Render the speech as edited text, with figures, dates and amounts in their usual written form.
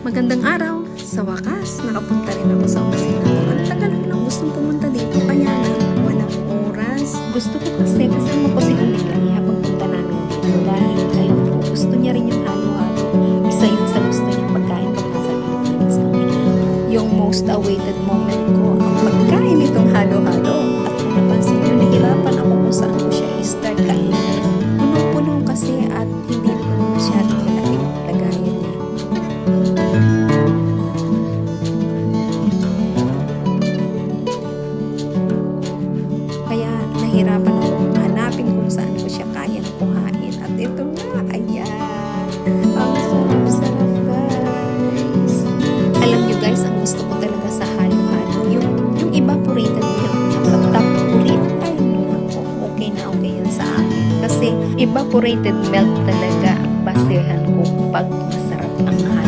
Magandang araw! Sa wakas, nakapunta rin ako sa opisina ko. Ang tagal ko lang gustong pumunta dito, kaya lang walang oras. Gusto ko kasi kasama ko si Ulikay habang punta namin dito dahil alam ko gusto niya rin yung halo-halo. Isa yun sa gusto niyang pagkain pag nasa Pilipinas kami. Yung most awaited moment ko, ang pagkain itong halo-halo. At kung napansin niyo, nahirapan ako kung saan ko siya i-start kainin. Punong-puno kasi at hindi naman masyadong malaki yung lagayan niya. Kaya nahirapan ako hanapin kung saan ko siya kayang kuhain. At ito nga, ayan. Ang sarap-sarap, guys. Alam nyo guys, ang gusto ko talaga sa halo-halo, yung evaporated milk na pagtapulit. Ay, naku, okay na okay yan sa akin. Kasi evaporated milk talaga ang basehan ko pag masarap ang halo.